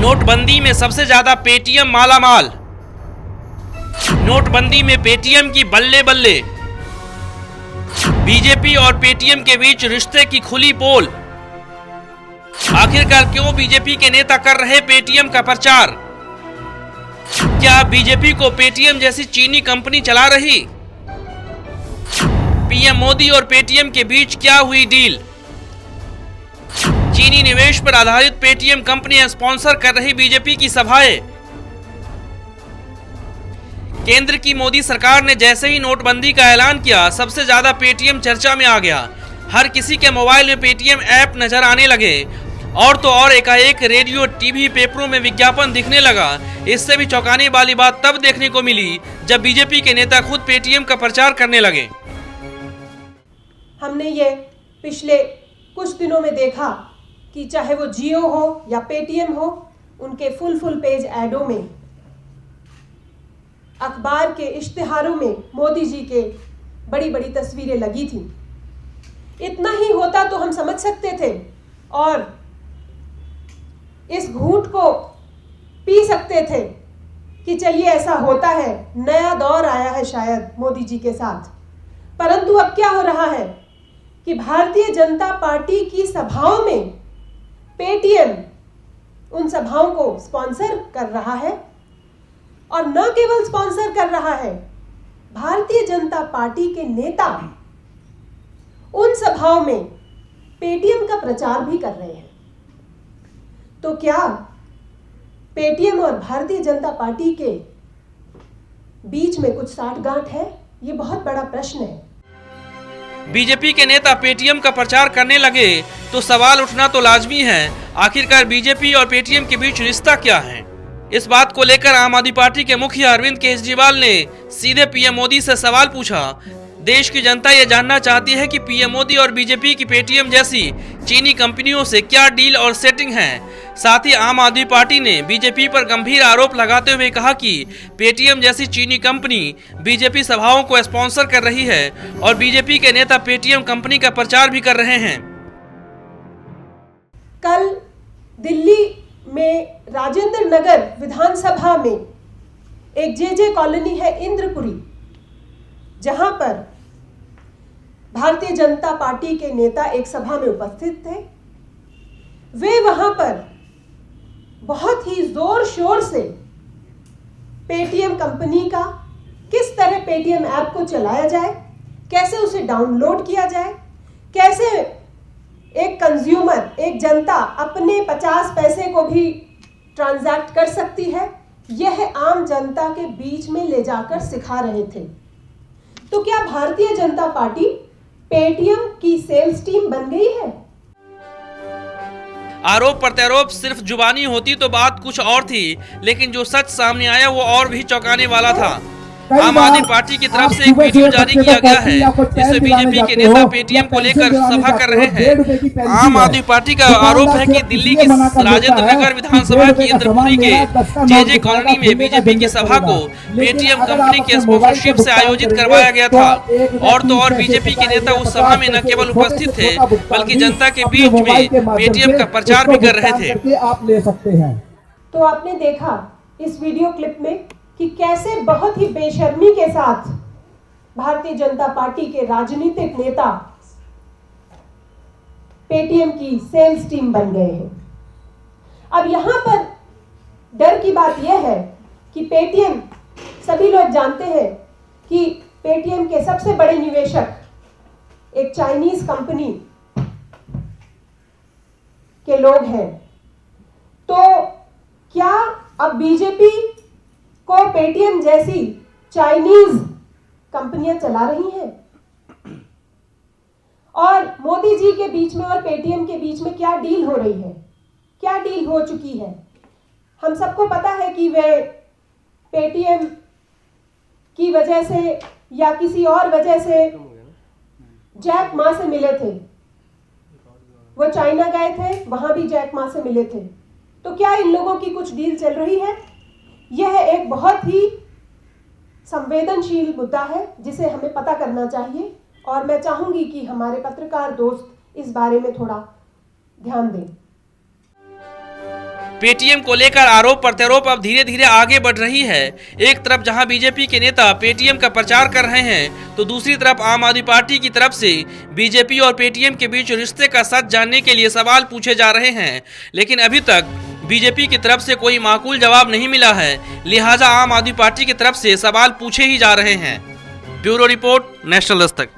नोटबंदी में सबसे ज्यादा पेटीएम मालामाल। नोटबंदी में पेटीएम की बल्ले बल्ले। बीजेपी और पेटीएम के बीच रिश्ते की खुली पोल। आखिरकार क्यों बीजेपी के नेता कर रहे पेटीएम का प्रचार? क्या बीजेपी को पेटीएम जैसी चीनी कंपनी चला रही? पीएम मोदी और पेटीएम के बीच क्या हुई डील? चीनी निवेश पर आधारित पेटीएम कंपनी स्पॉन्सर कर रही बीजेपी की सभाएं। केंद्र की मोदी सरकार ने जैसे ही नोटबंदी का ऐलान किया, सबसे ज्यादा पेटीएम चर्चा में आ गया। हर किसी के मोबाइल में पेटीएम ऐप नजर आने लगे और तो और एकाएक रेडियो, टीवी, पेपरों में विज्ञापन दिखने लगा। इससे भी चौंकाने वाली बात तब देखने को मिली जब बीजेपी के नेता खुद पेटीएम का प्रचार करने लगे। हमने ये पिछले कुछ दिनों में देखा कि चाहे वो जियो हो या पेटीएम हो, उनके फुल पेज एडों में, अखबार के इश्तिहारों में मोदी जी के बड़ी बड़ी तस्वीरें लगी थी। इतना ही होता तो हम समझ सकते थे और इस घूंट को पी सकते थे कि चलिए ऐसा होता है, नया दौर आया है शायद मोदी जी के साथ। परंतु अब क्या हो रहा है कि भारतीय जनता पार्टी की सभाओं में पेटीएम उन सभाओं को स्पॉन्सर कर रहा है और न केवल स्पॉन्सर कर रहा है, भारतीय जनता पार्टी के नेता उन सभाओं में पेटीएम का प्रचार भी कर रहे हैं। तो क्या पेटीएम और भारतीय जनता पार्टी के बीच में कुछ साठगांठ है? ये बहुत बड़ा प्रश्न है। बीजेपी के नेता पेटीएम का प्रचार करने लगे तो सवाल उठना तो लाजमी है, आखिरकार बीजेपी और पेटीएम के बीच रिश्ता क्या है? इस बात को लेकर आम आदमी पार्टी के मुखिया अरविंद केजरीवाल ने सीधे पीएम मोदी से सवाल पूछा। देश की जनता ये जानना चाहती है कि पीएम मोदी और बीजेपी की पेटीएम जैसी चीनी कंपनियों से क्या डील और सेटिंग है। साथ ही आम आदमी पार्टी ने बीजेपी पर गंभीर आरोप लगाते हुए कहा कि पेटीएम जैसी चीनी कंपनी बीजेपी सभाओं को स्पॉन्सर कर रही है और बीजेपी के नेता पेटीएम कंपनी का प्रचार भी कर रहे हैं। कल दिल्ली में राजेंद्र नगर विधानसभा में एक जे कॉलोनी है इंद्रपुरी, जहां पर भारतीय जनता पार्टी के नेता एक सभा में उपस्थित थे। वे वहां पर बहुत ही जोर शोर से पेटीएम कंपनी का, किस तरह पेटीएम ऐप को चलाया जाए, कैसे उसे डाउनलोड किया जाए, कैसे एक कंज्यूमर, एक जनता अपने 50 पैसे को भी ट्रांजैक्ट कर सकती है, यह आम जनता के बीच में ले जाकर सिखा रहे थे। तो क्या भारतीय जनता पार्टी पेटीएम की सेल्स टीम बन गई है? आरोप प्रत्यारोप सिर्फ जुबानी होती तो बात कुछ और थी, लेकिन जो सच सामने आया वो और भी चौंकाने वाला था। आम आदमी पार्टी की तरफ से एक वीडियो जारी किया गया है जिसमें बीजेपी के नेता पेटीएम को लेकर सभा कर रहे हैं। आम आदमी पार्टी का आरोप है कि दिल्ली के राजेंद्र नगर विधानसभा की इंद्रपुरी के जे कॉलोनी में बीजेपी की सभा को पेटीएम कंपनी के स्पॉन्सरशिप से आयोजित करवाया गया था और तो और बीजेपी के नेता उस सभा में न केवल उपस्थित थे बल्कि जनता के बीच में पेटीएम का प्रचार भी कर रहे थे। तो आपने देखा इस वीडियो क्लिप में कि कैसे बहुत ही बेशर्मी के साथ भारतीय जनता पार्टी के राजनीतिक नेता पेटीएम की सेल्स टीम बन गए हैं। अब यहां पर डर की बात यह है कि पेटीएम, सभी लोग जानते हैं कि पेटीएम के सबसे बड़े निवेशक एक चाइनीज कंपनी के लोग हैं। तो क्या अब बीजेपी को पेटीएम जैसी चाइनीज कंपनियां चला रही हैं? और मोदी जी के बीच में और पेटीएम के बीच में क्या डील हो रही है, क्या डील हो चुकी है? हम सबको पता है कि वे पेटीएम की वजह से या किसी और वजह से जैक मा से मिले थे। वो चाइना गए थे, वहां भी जैक मा से मिले थे। तो क्या इन लोगों की कुछ डील चल रही है? यह एक बहुत ही संवेदनशील मुद्दा है जिसे हमें पता करना चाहिए और मैं चाहूंगी कि हमारे पत्रकार दोस्त इस बारे में थोड़ा ध्यान दें। पेटीएम को लेकर आरोप प्रत्यारोप अब धीरे धीरे आगे बढ़ रही है। एक तरफ जहां बीजेपी के नेता पेटीएम का प्रचार कर रहे हैं, तो दूसरी तरफ आम आदमी पार्टी की तरफ से बीजेपी और पेटीएम के बीच रिश्ते का सच जानने के लिए सवाल पूछे जा रहे हैं। लेकिन अभी तक बीजेपी की तरफ से कोई माकूल जवाब नहीं मिला है, लिहाजा आम आदमी पार्टी की तरफ से सवाल पूछे ही जा रहे हैं। Bureau report, national Dastak.